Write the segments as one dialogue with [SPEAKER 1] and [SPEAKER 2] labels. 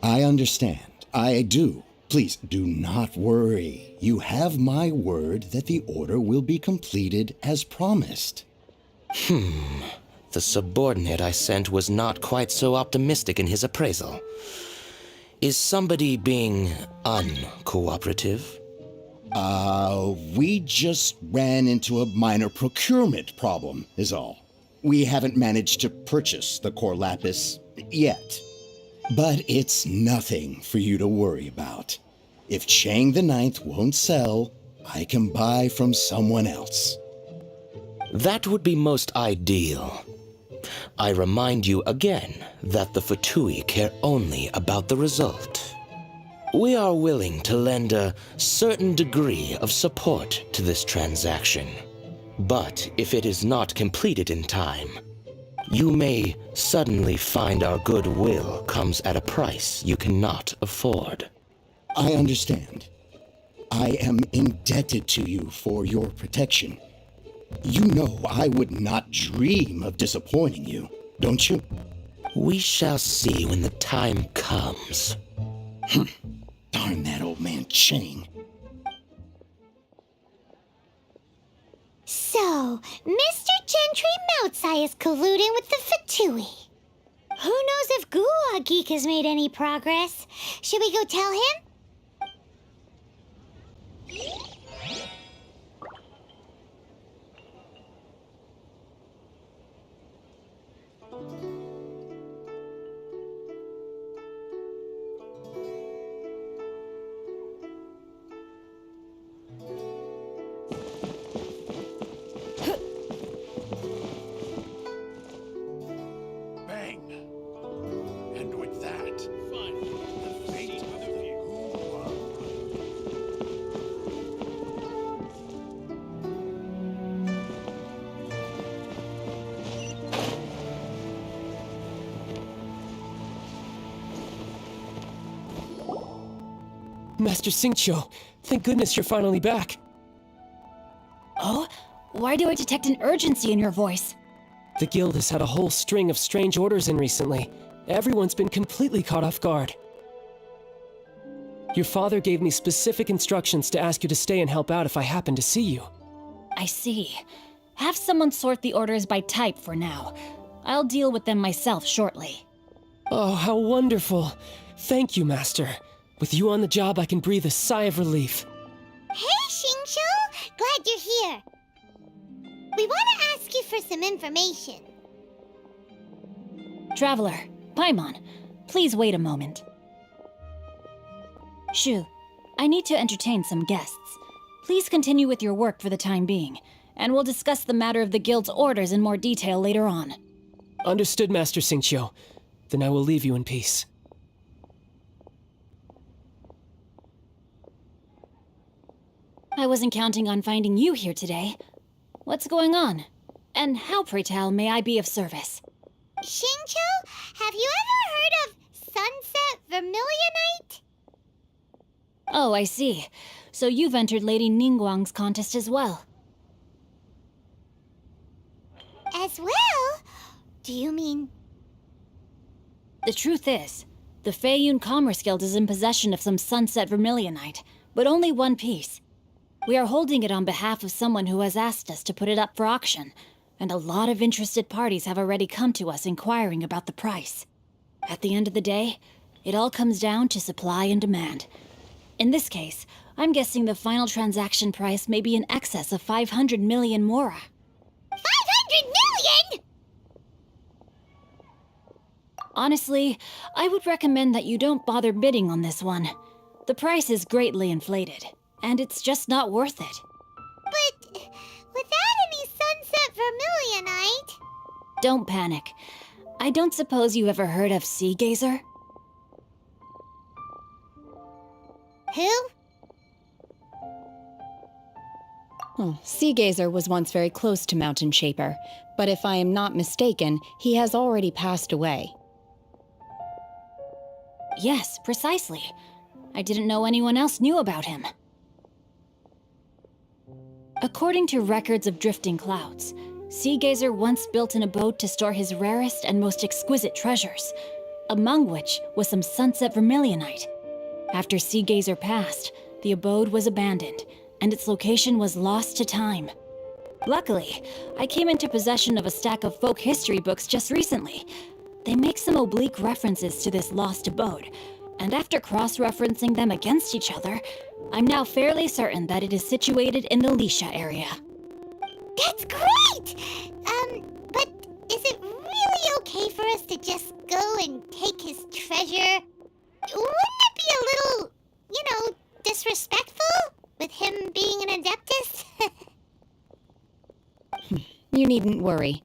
[SPEAKER 1] I understand. I do. Please do not worry. You have my word that the order will be completed as promised.
[SPEAKER 2] The subordinate I sent was not quite so optimistic in his appraisal. Is somebody being uncooperative?
[SPEAKER 1] We just ran into a minor procurement problem, is all. We haven't managed to purchase the core lapis yet. But it's nothing for you to worry about. If Chang the Ninth won't sell, I can buy from someone else.
[SPEAKER 2] That would be most ideal. I remind you again that the Fatui care only about the result. We are willing to lend a certain degree of support to this transaction. But if it is not completed in time, you may suddenly find our goodwill comes at a price you cannot afford.
[SPEAKER 1] I understand. I am indebted to you for your protection. You know I would not dream of disappointing you, don't you?
[SPEAKER 2] We shall see when the time comes.
[SPEAKER 1] Darn that old man Chang.
[SPEAKER 3] So, Mr. Gentry Moutsai is colluding with the Fatui. Who knows if Gua Geek has made any progress? Should we go tell him?
[SPEAKER 4] Bang! And with that, the fate of the Gua.
[SPEAKER 5] Master Xingqiu, thank goodness you're finally back.
[SPEAKER 6] Oh? Why do I detect an urgency in your voice?
[SPEAKER 5] The guild has had a whole string of strange orders in recently. Everyone's been completely caught off guard. Your father gave me specific instructions to ask you to stay and help out if I happen to see you.
[SPEAKER 6] I see. Have someone sort the orders by type for now. I'll deal with them myself shortly.
[SPEAKER 5] Oh, how wonderful. Thank you, Master. With you on the job, I can breathe a sigh of relief.
[SPEAKER 3] Hey, Xingqiu! Glad you're here. We want to ask you for some information.
[SPEAKER 6] Traveler, Paimon, please wait a moment. Shu, I need to entertain some guests. Please continue with your work for the time being, and we'll discuss the matter of the guild's orders in more detail later on.
[SPEAKER 5] Understood, Master Xingqiu. Then I will leave you in peace.
[SPEAKER 6] I wasn't counting on finding you here today. What's going on? And how, pray tell, may I be of service?
[SPEAKER 3] Xingqiu, have you ever heard of Sunset Vermilionite?
[SPEAKER 6] Oh, I see. So you've entered Lady Ningguang's contest as well.
[SPEAKER 3] As well? Do you mean...
[SPEAKER 6] The truth is, the Feiyun Commerce Guild is in possession of some Sunset Vermilionite, but only one piece. We are holding it on behalf of someone who has asked us to put it up for auction, and a lot of interested parties have already come to us inquiring about the price. At the end of the day, it all comes down to supply and demand. In this case, I'm guessing the final transaction price may be in excess of 500 million mora.
[SPEAKER 3] 500 million?!
[SPEAKER 6] Honestly, I would recommend that you don't bother bidding on this one. The price is greatly inflated, and it's just not worth it.
[SPEAKER 3] But without any Sunset Vermilionite...
[SPEAKER 6] Don't panic. I don't suppose you ever heard of Sea Gazer?
[SPEAKER 3] Who?
[SPEAKER 7] Sea Gazer was once very close to Mountain Shaper, but if I am not mistaken, he has already passed away.
[SPEAKER 6] Yes, precisely. I didn't know anyone else knew about him. According to records of drifting clouds, Sea Gazer once built an abode to store his rarest and most exquisite treasures. among which was some sunset vermilionite. After Sea Gazer passed, the abode was abandoned, and its location was lost to time. Luckily, I came into possession of a stack of folk history books just recently. They make some oblique references to this lost abode, and after cross-referencing them against each other, I'm now fairly certain that it is situated in the Lisha area.
[SPEAKER 3] That's great! But is it really okay for us to just go and take his treasure? Wouldn't it be a little, disrespectful with him being an Adeptus?
[SPEAKER 7] You needn't worry.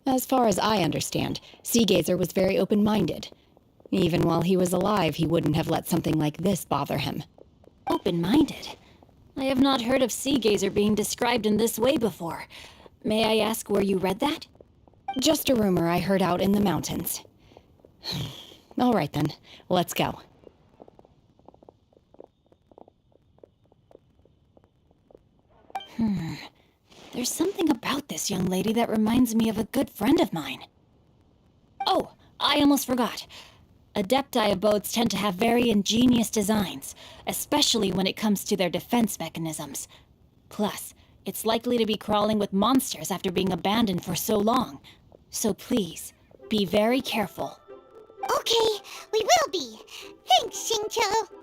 [SPEAKER 7] As far as I understand, Seagazer was very open-minded. Even while he was alive, he wouldn't have let something like this bother him.
[SPEAKER 6] Open-minded? I have not heard of Sea Gazer being described in this way before. May I ask where you read that?
[SPEAKER 7] Just a rumor I heard out in the mountains. All right then, let's go.
[SPEAKER 6] There's something about this young lady that reminds me of a good friend of mine. Oh, I almost forgot. Adepti abodes tend to have very ingenious designs, especially when it comes to their defense mechanisms. Plus, it's likely to be crawling with monsters after being abandoned for so long. So please, be very careful.
[SPEAKER 3] Okay, we will be. Thanks, Xingqiu.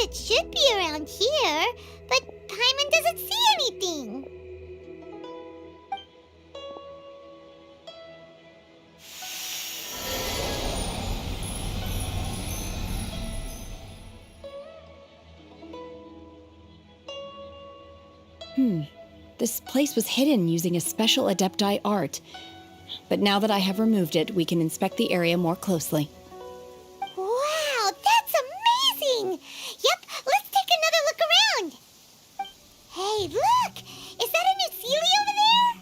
[SPEAKER 3] It should be around here, but Paimon doesn't see anything.
[SPEAKER 7] This place was hidden using a special Adepti art. But now that I have removed it, we can inspect the area more closely.
[SPEAKER 3] Wow, that's amazing! Yep, let's take another look around. Hey, look! Is that a new Sealy over there?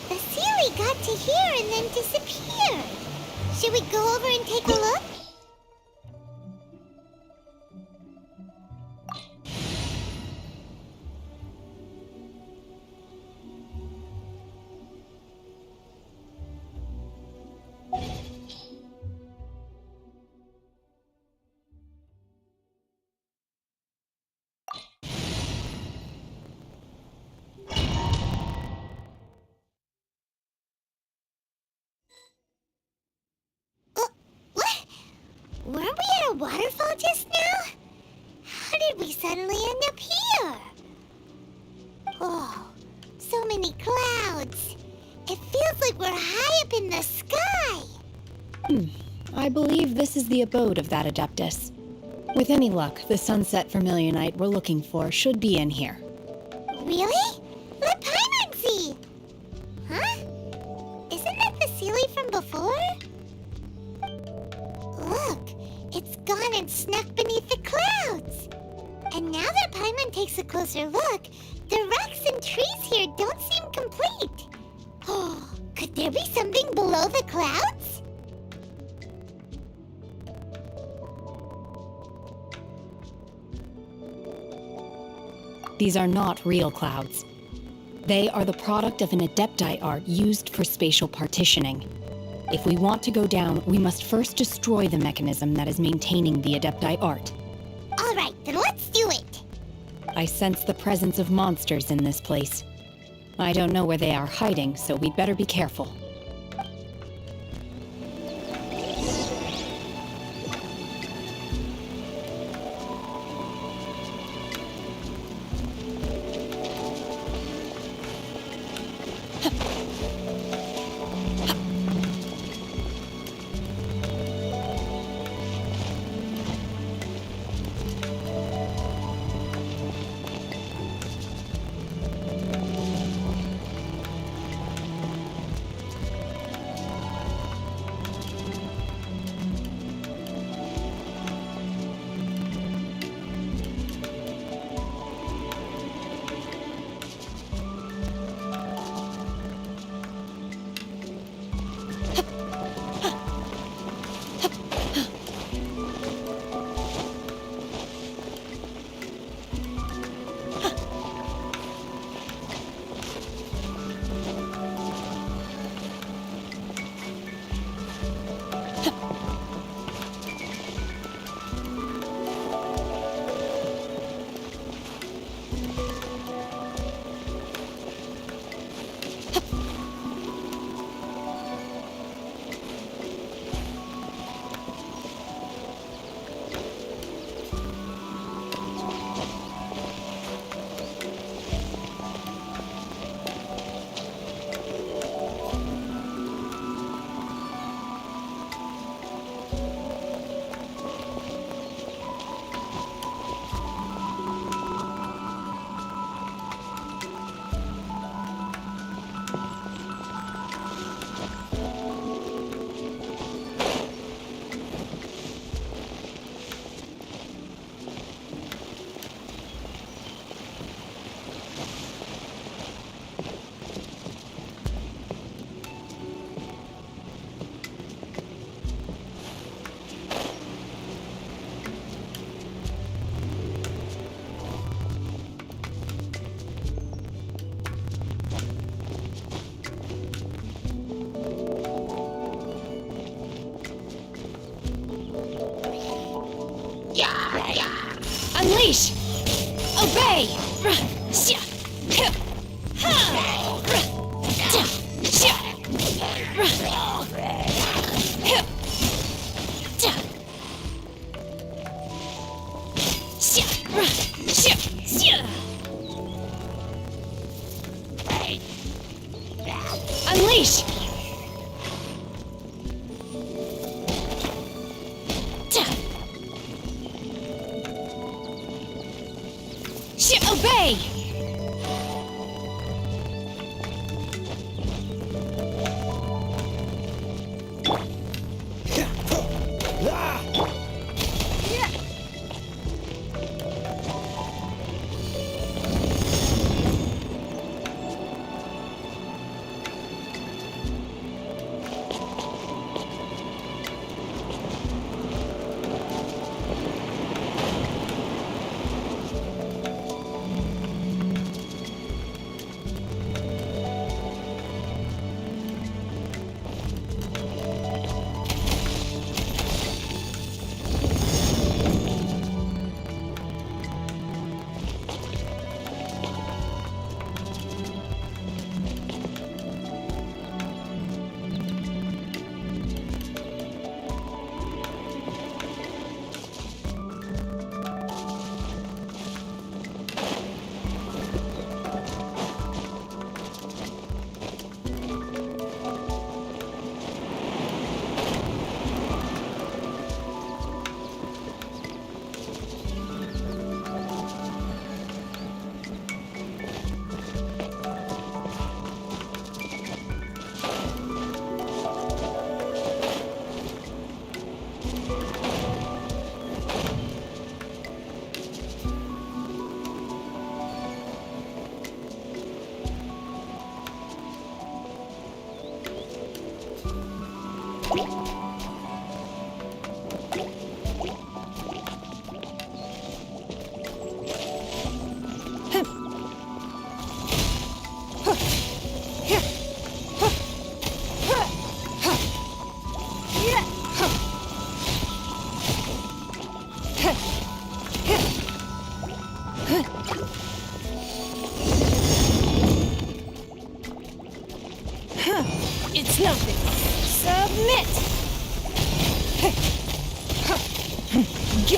[SPEAKER 3] The Sealy got to here and then disappeared. Should we go over and take a look? What? Weren't we at a waterfall just now? How did we suddenly end up here? Oh, so many clouds. It feels like we're high up in the sky.
[SPEAKER 7] I believe this is the abode of that Adeptus. With any luck, the sunset vermilionite we're looking for should be in here.
[SPEAKER 3] Really? Let Paimon see! Huh? Isn't that the Sealy from before? Look, it's gone and snuck beneath the clouds! And now that Paimon takes a closer look, the rocks and trees here don't seem complete. Oh, could there be something below the clouds?
[SPEAKER 7] These are not real clouds. They are the product of an Adepti art used for spatial partitioning. If we want to go down, we must first destroy the mechanism that is maintaining the Adepti art.
[SPEAKER 3] All right, then let's do it.
[SPEAKER 7] I sense the presence of monsters in this place. I don't know where they are hiding, so we'd better be careful. Unleash! Obey! Unleash! Obey!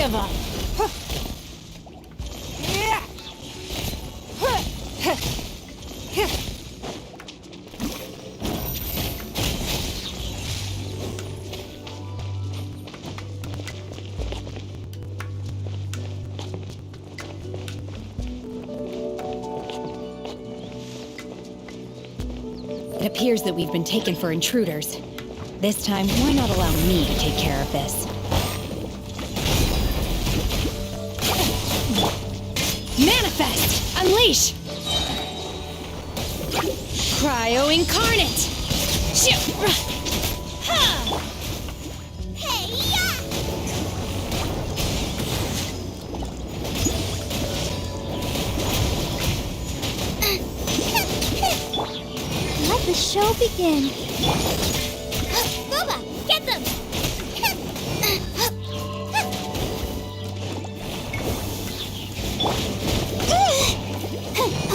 [SPEAKER 6] give up.
[SPEAKER 7] It appears that we've been taken for intruders. This time, why not allow me to take care of this? Manifest! Unleash! Cryo Incarnate!
[SPEAKER 3] Let the show begin. Boba, get them!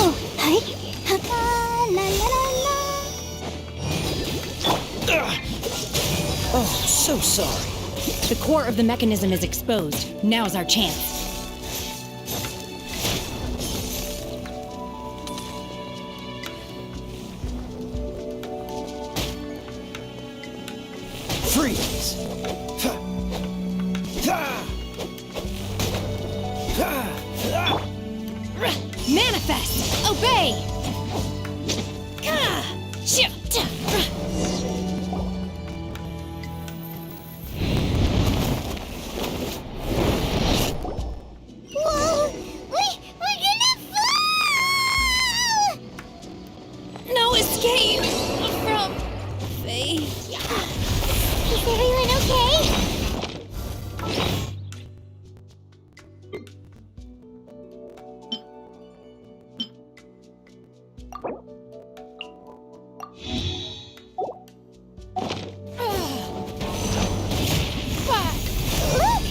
[SPEAKER 3] Oh, hi. La la la la.
[SPEAKER 5] Oh, so sorry.
[SPEAKER 7] The core of the mechanism is exposed. Now's our chance.
[SPEAKER 5] Freeze!
[SPEAKER 7] Manifest! Obey!
[SPEAKER 3] Whoa! We're gonna fall!
[SPEAKER 7] No escape from Faye.
[SPEAKER 3] Is everyone okay? Look!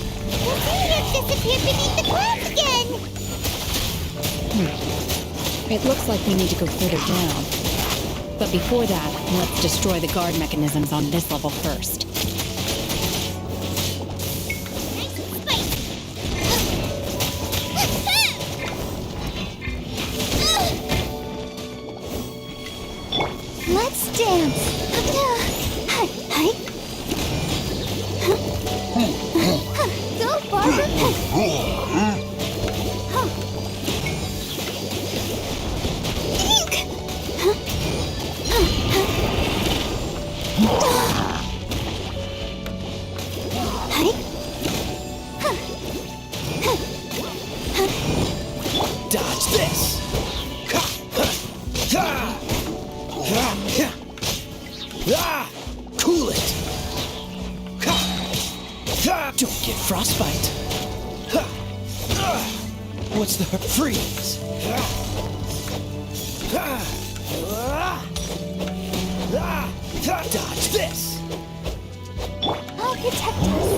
[SPEAKER 3] The Phoenix disappeared beneath the clouds again!
[SPEAKER 7] It looks like we need to go further down. But before that, let's destroy the guard mechanisms on this level first.
[SPEAKER 3] Let's dance! Hi, hi. Go, Barbara!
[SPEAKER 5] Dodge this! Cool it! Don't get frostbite! What's the freeze? Dodge this!
[SPEAKER 3] I'll protect us.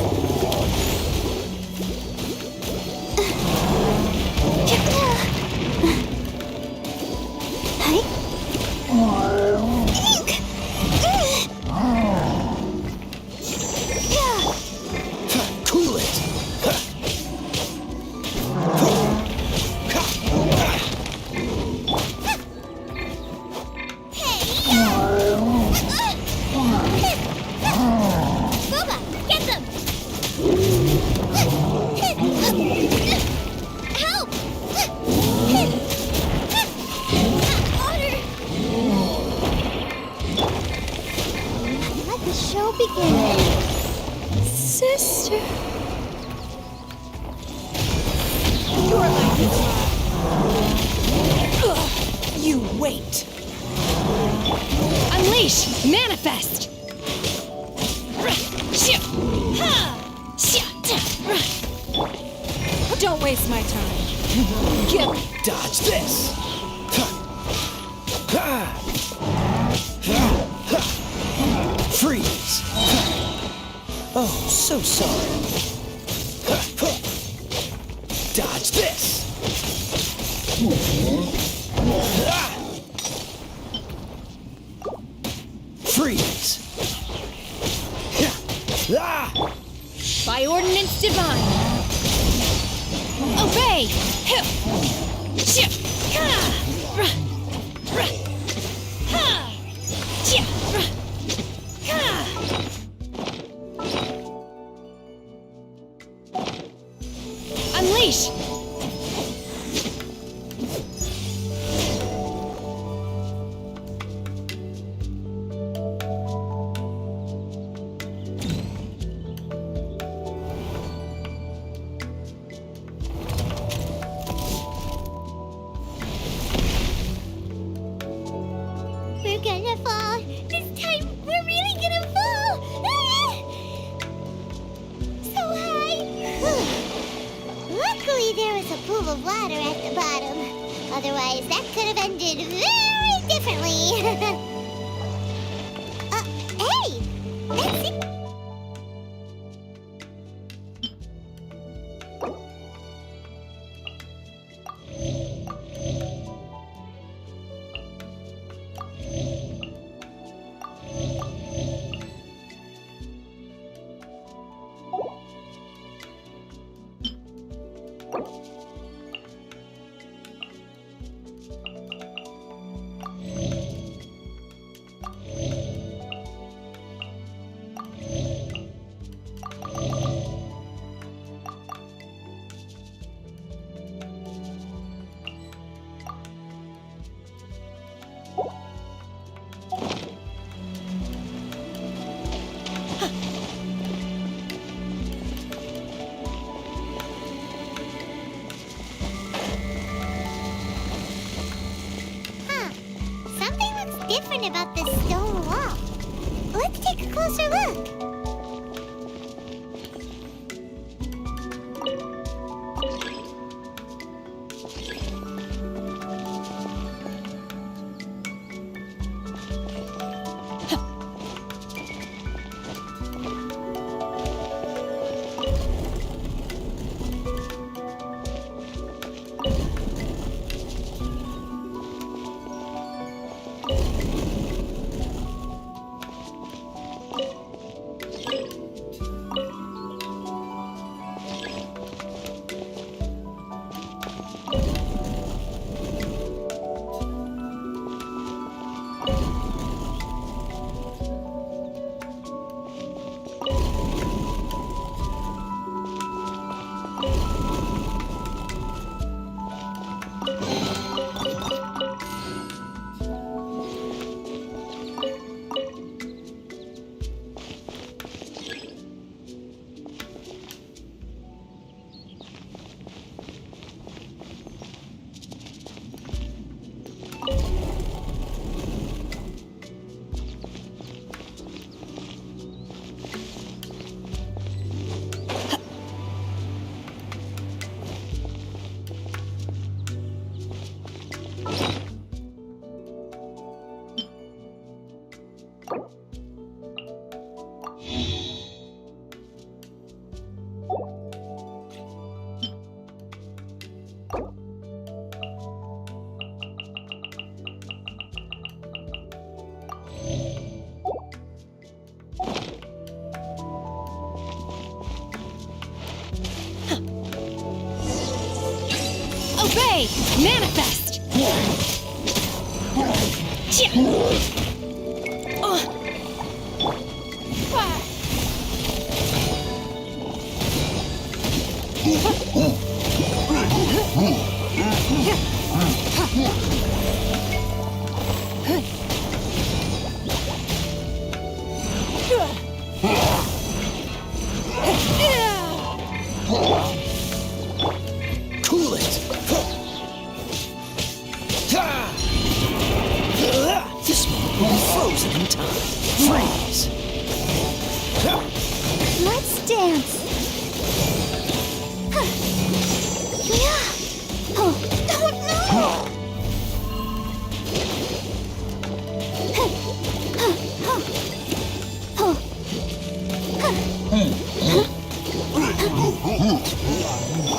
[SPEAKER 5] Cool it!
[SPEAKER 3] Boba, get them! Help! Water! Let the show begin. Sister.
[SPEAKER 5] Your life is You wait!
[SPEAKER 7] Unleash! Manifest!
[SPEAKER 6] Don't waste my time. Get me.
[SPEAKER 5] Dodge this! Freeze! Oh, so sorry. Dodge this! Freeze!
[SPEAKER 7] By ordinance divine!
[SPEAKER 3] pool of water at the bottom. Otherwise, that could have ended very differently. Hey! That's it. Something looks different about this stone wall. Let's take a closer look.
[SPEAKER 7] Obey! Manifest!
[SPEAKER 2] Cool it! This one will be frozen in time. Freeze!
[SPEAKER 3] Let's dance. Oh no!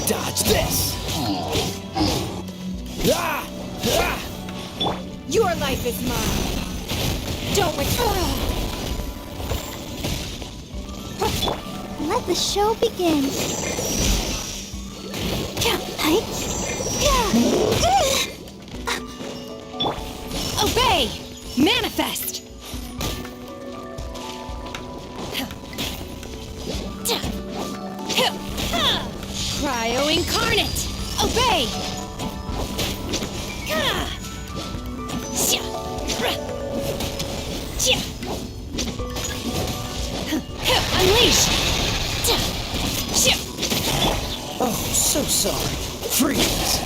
[SPEAKER 2] Dodge this!
[SPEAKER 7] Your life is mine! Don't
[SPEAKER 3] Let the show begin.
[SPEAKER 7] Obey! Manifest! Cryo incarnate! Obey! Unleash!
[SPEAKER 2] Oh, so sorry. Freeze!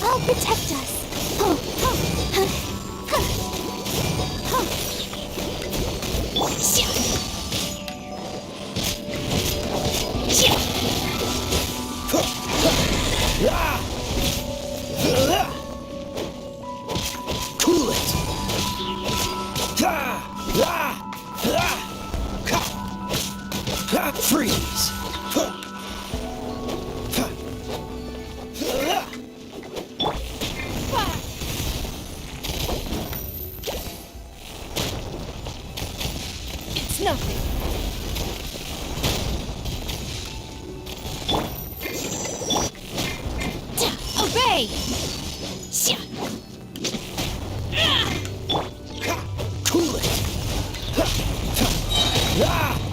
[SPEAKER 3] I'll protect us.
[SPEAKER 7] nothing. Obey!
[SPEAKER 5] Cool it!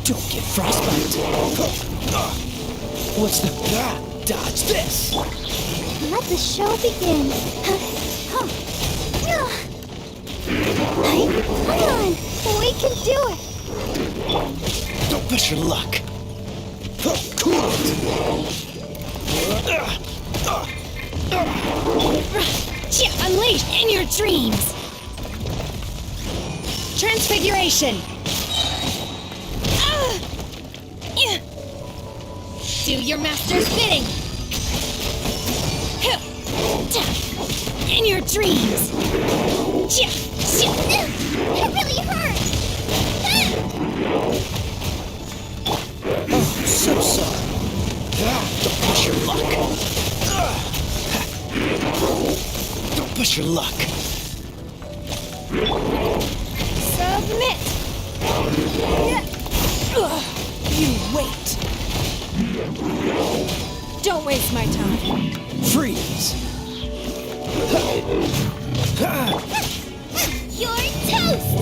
[SPEAKER 5] Don't get frostbite! What's the... Dodge this!
[SPEAKER 3] Let the show begin. Come on, we can do it.
[SPEAKER 5] Don't push your luck! Cool it!
[SPEAKER 7] Unleash in your dreams! Transfiguration! Do your master's bidding! In your dreams!
[SPEAKER 3] It really hurts.
[SPEAKER 5] Oh, so sorry. Don't push your luck. Don't push your luck.
[SPEAKER 7] Submit! You wait! Don't waste my time.
[SPEAKER 5] Freeze!
[SPEAKER 3] You're toast.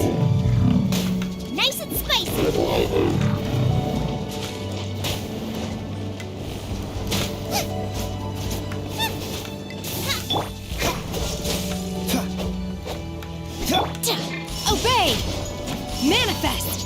[SPEAKER 3] Nice and spicy.
[SPEAKER 7] Obey! Manifest!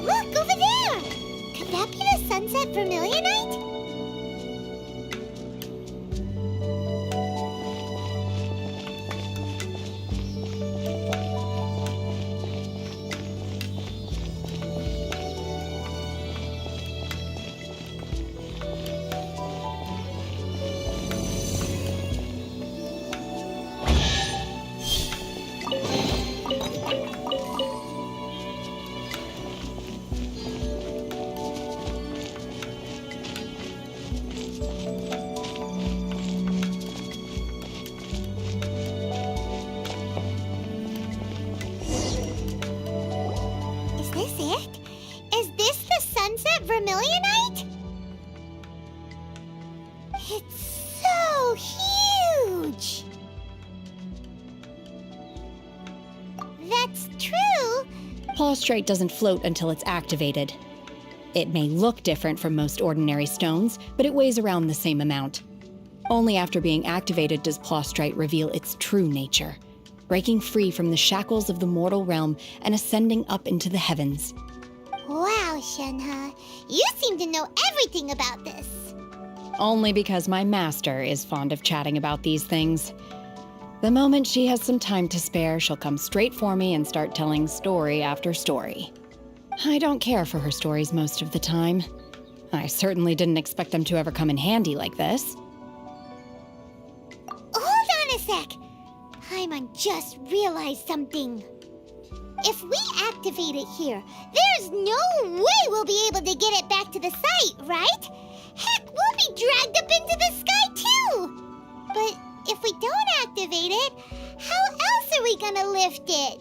[SPEAKER 3] Look, over there! Could that be the sunset vermilionite? Is this it? Is this the sunset vermilionite? It's so huge! That's true.
[SPEAKER 7] Prostrate doesn't float until it's activated. It may look different from most ordinary stones, but it weighs around the same amount. Only after being activated does Prostrate reveal its true nature, breaking free from the shackles of the mortal realm and ascending up into the heavens.
[SPEAKER 3] Wow, Shenhe. You seem to know everything about this.
[SPEAKER 7] Only because my master is fond of chatting about these things. The moment she has some time to spare, she'll come straight for me and start telling story after story. I don't care for her stories most of the time. I certainly didn't expect them to ever come in handy like this.
[SPEAKER 3] Hold on a sec. Paimon just realized something. If we activate it here, there's no way we'll be able to get it back to the site, right? Heck, we'll be dragged up into the sky too! But if we don't activate it, how else are we gonna lift it?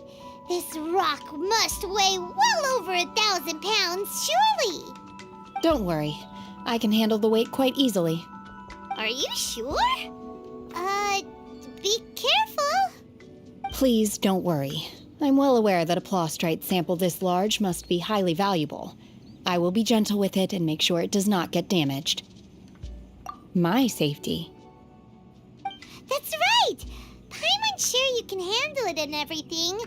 [SPEAKER 3] This rock must weigh well over 1,000 pounds, surely!
[SPEAKER 7] Don't worry. I can handle the weight quite easily.
[SPEAKER 3] Are you sure? Be careful.
[SPEAKER 7] Please don't worry. I'm well aware that a plastrite sample this large must be highly valuable. I will be gentle with it and make sure it does not get damaged. My safety.
[SPEAKER 3] That's right! Paimon's sure you can handle it and everything,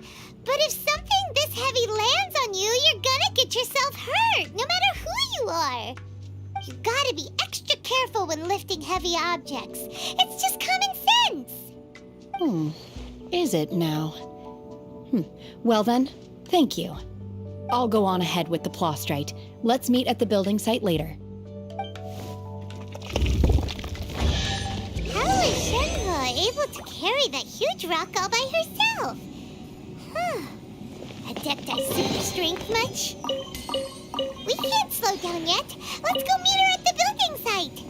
[SPEAKER 3] but if something this heavy lands on you, you're gonna get yourself hurt, no matter who you are. You gotta be extra careful when lifting heavy objects. It's just common sense.
[SPEAKER 7] Is it now? Well then, thank you. I'll go on ahead with the plastrite. Let's meet at the building site later.
[SPEAKER 3] How is Shenhua able to carry that huge rock all by herself? Adepti super strength much? We can't slow down yet. Let's go meet her at the building site.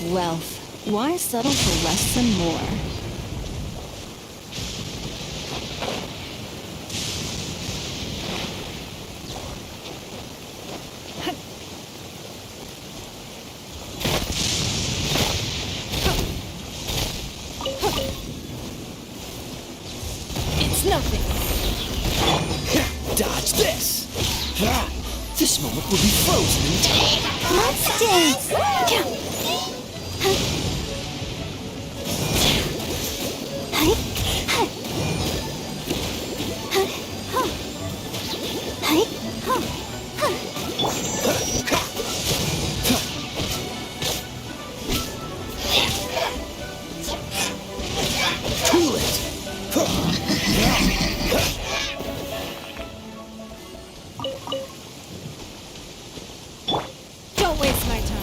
[SPEAKER 7] Wealth. Why settle for less than more?
[SPEAKER 5] It's nothing. Dodge this. This moment will be frozen in time.
[SPEAKER 3] Let's dance.
[SPEAKER 6] Don't waste my time.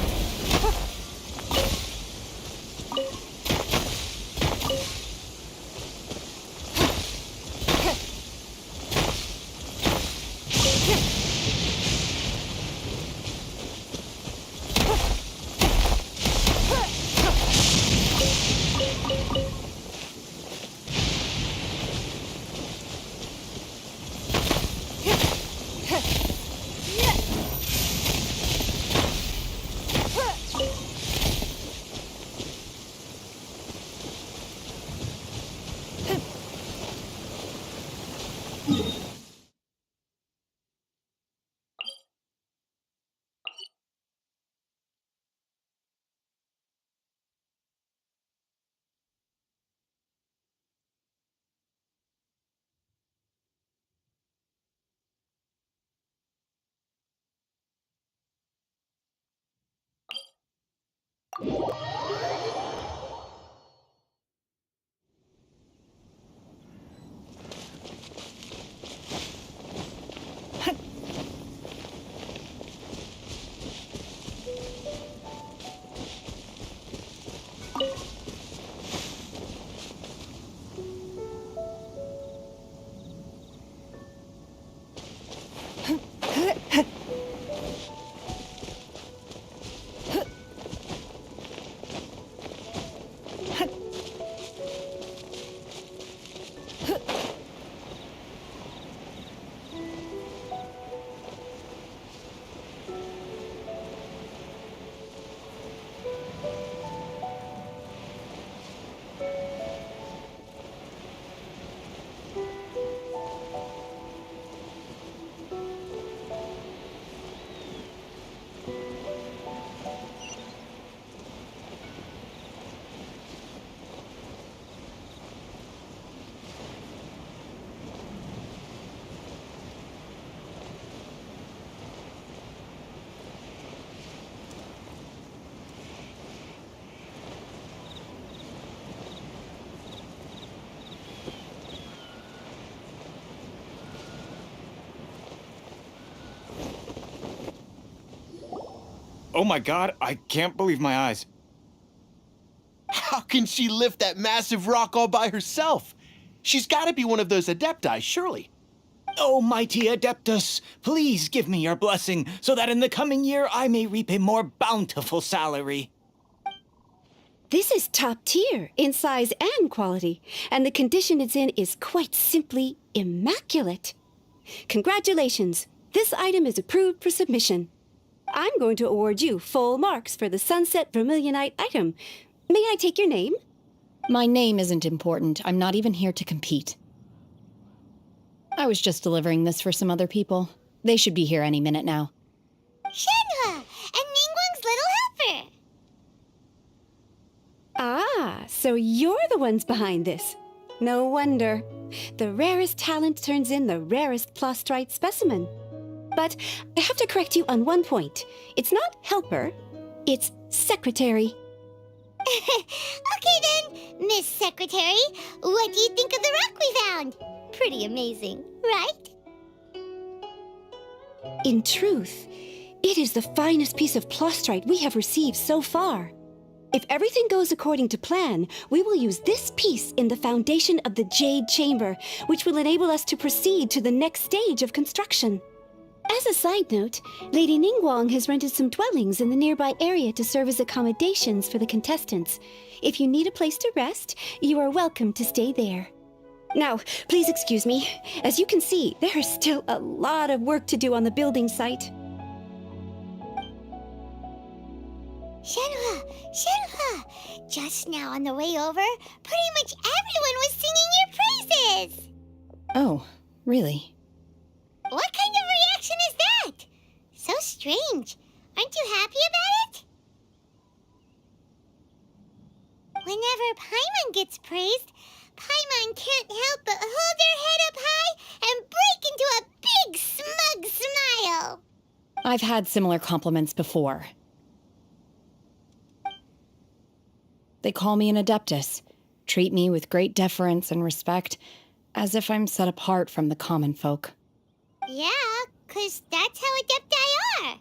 [SPEAKER 8] Oh my god, I can't believe my eyes.
[SPEAKER 9] How can she lift that massive rock all by herself? She's gotta be one of those Adepti, surely.
[SPEAKER 8] O mighty Adeptus, please give me your blessing so that in the coming year I may reap a more bountiful salary.
[SPEAKER 10] This is top tier in size and quality, and the condition it's in is quite simply immaculate. Congratulations, this item is approved for submission. I'm going to award you full marks for the Sunset Vermilionite item. May I take your name?
[SPEAKER 7] My name isn't important. I'm not even here to compete. I was just delivering this for some other people. They should be here any minute now.
[SPEAKER 3] Shenhua, and Ningguang's little helper.
[SPEAKER 10] Ah, so you're the ones behind this. No wonder. The rarest talent turns in the rarest plastrite specimen. But I have to correct you on one point. It's not helper, it's secretary.
[SPEAKER 3] Okay then, Miss Secretary, what do you think of the rock we found? Pretty amazing, right?
[SPEAKER 10] In truth, it is the finest piece of plastrite we have received so far. If everything goes according to plan, we will use this piece in the foundation of the Jade Chamber, which will enable us to proceed to the next stage of construction. As a side note, Lady Ningguang has rented some dwellings in the nearby area to serve as accommodations for the contestants. If you need a place to rest, you are welcome to stay there. Now, please excuse me. As you can see, there is still a lot of work to do on the building site.
[SPEAKER 3] Shenhua! Just now on the way over, pretty much everyone was singing your praises!
[SPEAKER 7] Oh, really?
[SPEAKER 3] What kind of reaction is that? So strange. Aren't you happy about it? Whenever Paimon gets praised, Paimon can't help but hold their head up high and break into a big smug smile.
[SPEAKER 7] I've had similar compliments before. They call me an Adeptus, treat me with great deference and respect, as if I'm set apart from the common folk.
[SPEAKER 3] Yeah, 'cause that's how Adepti are.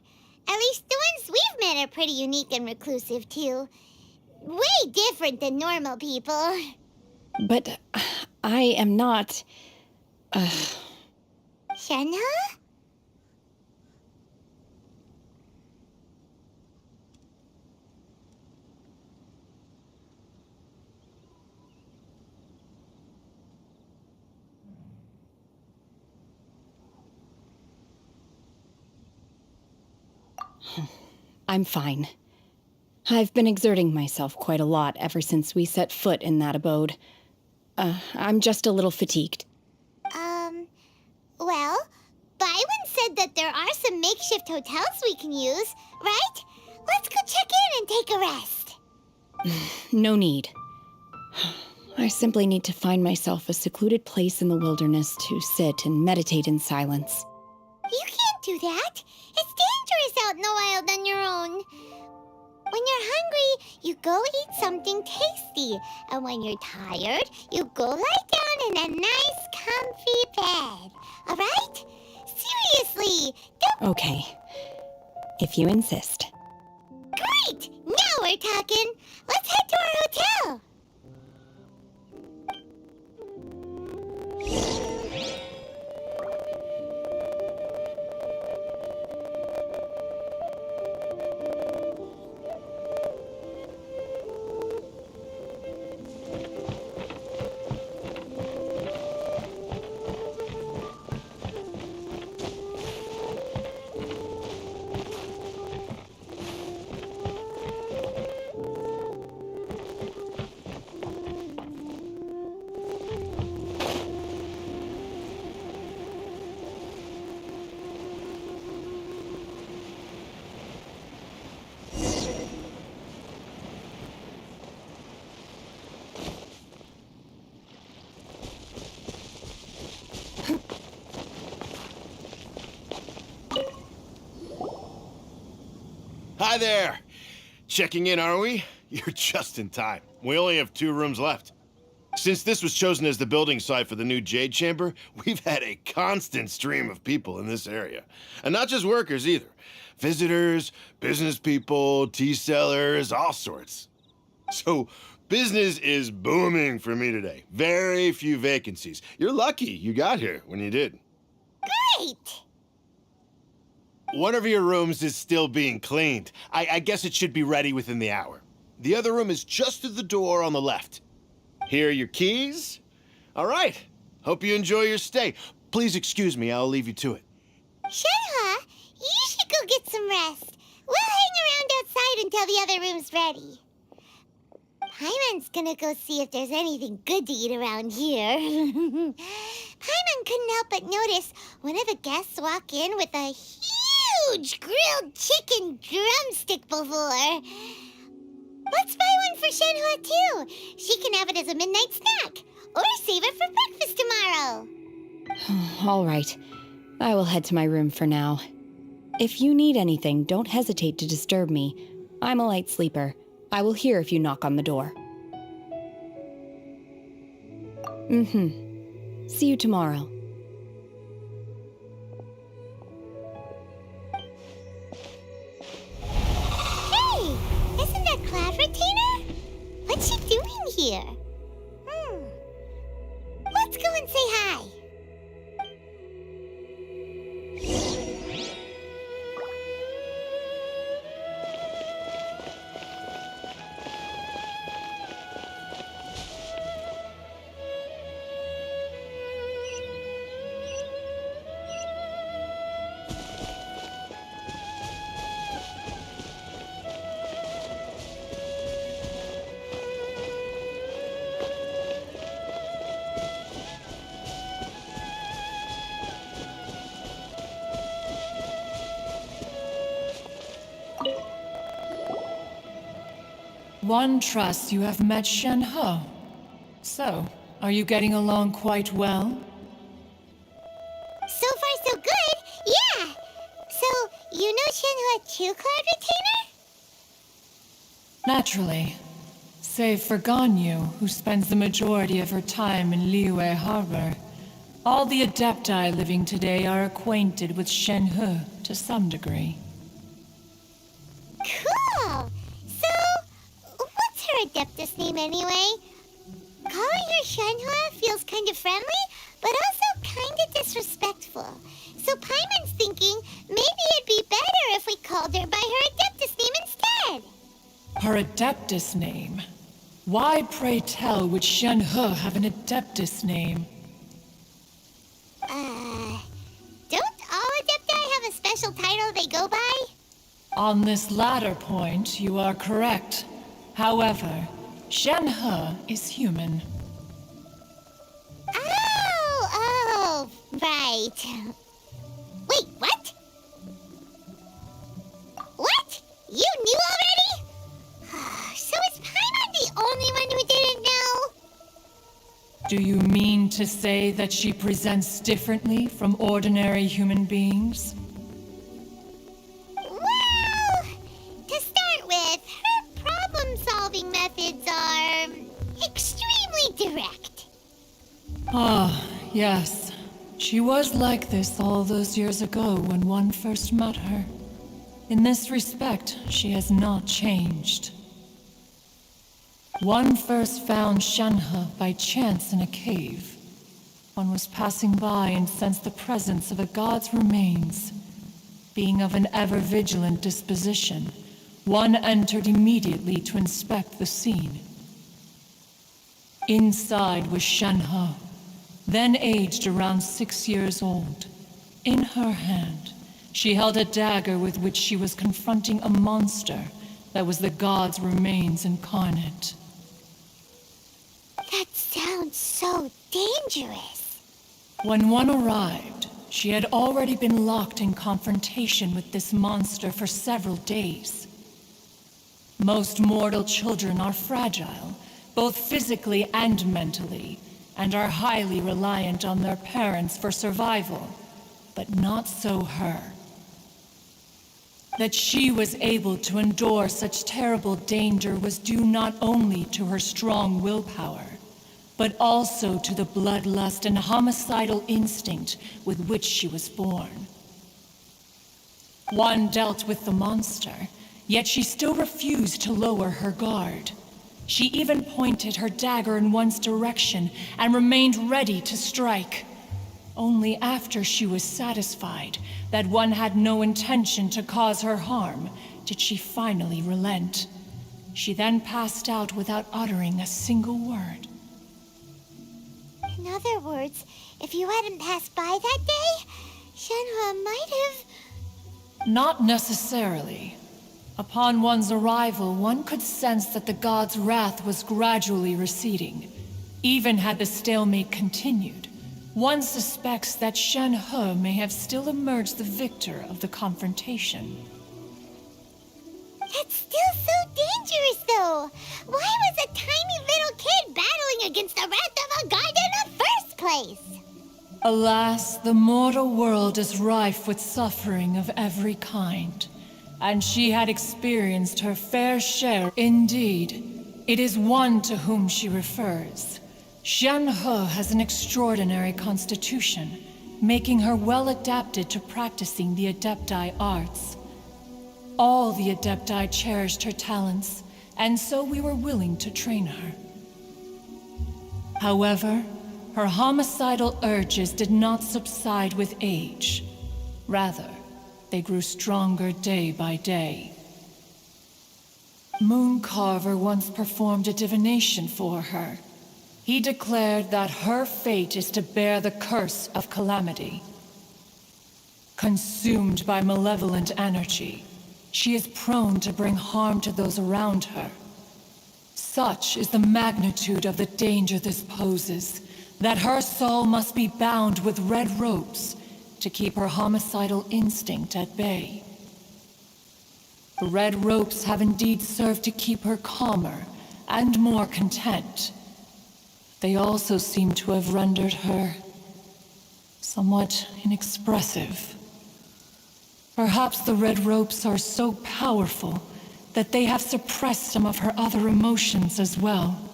[SPEAKER 3] At least the ones we've met are pretty unique and reclusive, too. Way different than normal people.
[SPEAKER 7] But I am not...
[SPEAKER 3] Shenhua?
[SPEAKER 7] I'm fine. I've been exerting myself quite a lot ever since we set foot in that abode. I'm just a little fatigued.
[SPEAKER 3] Well, Byron said that there are some makeshift hotels we can use, right? Let's go check in and take a rest.
[SPEAKER 7] No need. I simply need to find myself a secluded place in the wilderness to sit and meditate in silence.
[SPEAKER 3] You can't do that. It's dangerous out in the wild on your own. When you're hungry, you go eat something tasty. And when you're tired, you go lie down in a nice, comfy bed. All right? Seriously, don't...
[SPEAKER 7] Okay. If you insist.
[SPEAKER 3] Great! Now we're talking. Let's head to our hotel.
[SPEAKER 9] Hi there! Checking in, are we? You're just in time. We only have 2 rooms left. Since this was chosen as the building site for the new Jade Chamber, we've had a constant stream of people in this area. And not just workers either. Visitors, business people, tea sellers, all sorts. So, business is booming for me today. Very few vacancies. You're lucky you got here when you did.
[SPEAKER 3] right!
[SPEAKER 9] One of your rooms is still being cleaned. I guess it should be ready within the hour. The other room is just through the door on the left. Here are your keys. All right. Hope you enjoy your stay. Please excuse me, I'll leave you to it.
[SPEAKER 3] Shenhe, you should go get some rest. We'll hang around outside until the other room's ready. Paimon's gonna go see if there's anything good to eat around here. Paimon couldn't help but notice one of the guests walk in with a huge grilled chicken drumstick before. Let's buy one for Shenhe too. She can have it as a midnight snack, or save it for breakfast tomorrow.
[SPEAKER 7] All right. I will head to my room for now. If you need anything, don't hesitate to disturb me. I'm a light sleeper. I will hear if you knock on the door. See you tomorrow.
[SPEAKER 3] Hey! Isn't that Cloud Retainer? What's she doing here? Let's go and say hi.
[SPEAKER 11] One trusts you have met Shenhe. So, are you getting along quite well?
[SPEAKER 3] So far, so good. Yeah. So, you know Shenhe too, Cloud Retainer?
[SPEAKER 11] Naturally. Save for Ganyu, who spends the majority of her time in Liyue Harbor. All the Adepti living today are acquainted with Shenhe to some degree.
[SPEAKER 3] Cool. So, what's her Adeptus name anyway? Calling her Shenhe feels kind of friendly, but also kind of disrespectful. So Paimon's thinking maybe it'd be better if we called her by her Adeptus name instead.
[SPEAKER 11] Her Adeptus name? Why, pray tell, would Shenhe have an Adeptus name?
[SPEAKER 3] Don't all Adepti have a special title they go by?
[SPEAKER 11] On this latter point, you are correct. However, Shenhe is human.
[SPEAKER 3] Oh, right. Wait, what? What? You knew already? So is Paimon the only one who didn't know?
[SPEAKER 11] Do you mean to say that she presents differently from ordinary human beings?
[SPEAKER 3] Well, to start with, her problem-solving methods are extremely direct.
[SPEAKER 11] Ah, yes. She was like this all those years ago when one first met her. In this respect, she has not changed. One first found Shenhe by chance in a cave. One was passing by and sensed the presence of a god's remains. Being of an ever-vigilant disposition, one entered immediately to inspect the scene. Inside was Shenhe, then aged around 6 years old. In her hand, she held a dagger with which she was confronting a monster that was the god's remains incarnate.
[SPEAKER 3] That sounds so dangerous.
[SPEAKER 11] When one arrived, she had already been locked in confrontation with this monster for several days. Most mortal children are fragile, both physically and mentally, and are highly reliant on their parents for survival, but not so her. That she was able to endure such terrible danger was due not only to her strong willpower, but also to the bloodlust and homicidal instinct with which she was born. One dealt with the monster, yet she still refused to lower her guard. She even pointed her dagger in one's direction and remained ready to strike. Only after she was satisfied that one had no intention to cause her harm did she finally relent. She then passed out without uttering a single word.
[SPEAKER 3] In other words, if you hadn't passed by that day, Shenhe might have...
[SPEAKER 11] Not necessarily. Upon one's arrival, one could sense that the god's wrath was gradually receding. Even had the stalemate continued, one suspects that Shenhe may have still emerged the victor of the confrontation.
[SPEAKER 3] That's still so dangerous, though! Why was a tiny little kid battling against the wrath of a god in the first place?
[SPEAKER 11] Alas, the mortal world is rife with suffering of every kind, and she had experienced her fair share. Indeed, it is one to whom she refers. Shenhe has an extraordinary constitution, making her well adapted to practicing the Adepti arts. All the Adepti cherished her talents, and so we were willing to train her. However, her homicidal urges did not subside with age. Rather, they grew stronger day by day. Mooncarver once performed a divination for her. He declared that her fate is to bear the curse of calamity. Consumed by malevolent energy, she is prone to bring harm to those around her. Such is the magnitude of the danger this poses, that her soul must be bound with red ropes to keep her homicidal instinct at bay. The red ropes have indeed served to keep her calmer and more content. They also seem to have rendered her somewhat inexpressive. Perhaps the red ropes are so powerful that they have suppressed some of her other emotions as well.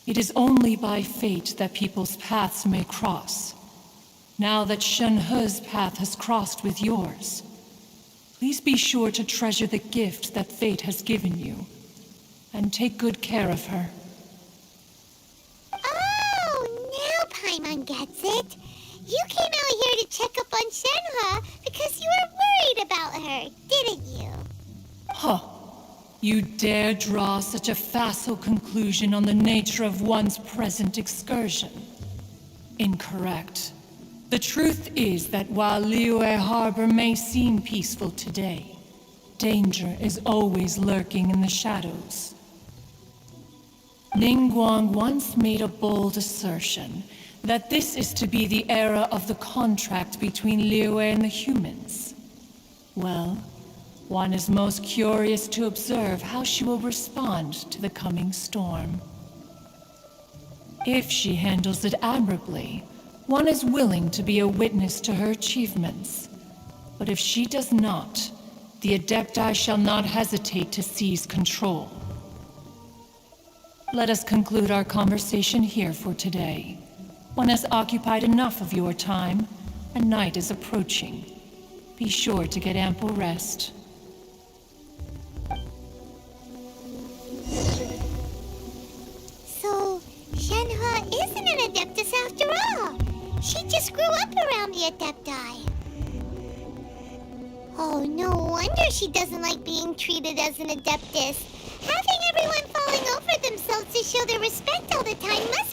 [SPEAKER 11] It is only by fate that people's paths may cross. Now that Shenhe's path has crossed with yours, please be sure to treasure the gift that fate has given you, and take good care of her.
[SPEAKER 3] Oh, now Paimon gets it. You came out here to check up on Shenhe because you were worried about her, didn't you?
[SPEAKER 11] Huh. You dare draw such a facile conclusion on the nature of one's present excursion? Incorrect. The truth is that while Liyue Harbor may seem peaceful today, danger is always lurking in the shadows. Ningguang once made a bold assertion that this is to be the era of the contract between Liyue and the humans. Well, one is most curious to observe how she will respond to the coming storm. If she handles it admirably, one is willing to be a witness to her achievements. But if she does not, the Adepti shall not hesitate to seize control. Let us conclude our conversation here for today. One has occupied enough of your time, and night is approaching. Be sure to get ample rest.
[SPEAKER 3] So, Shenhe isn't an Adeptus after all. She just grew up around the Adepti. Oh, no wonder she doesn't like being treated as an Adeptus. Having everyone falling over themselves to show their respect all the time must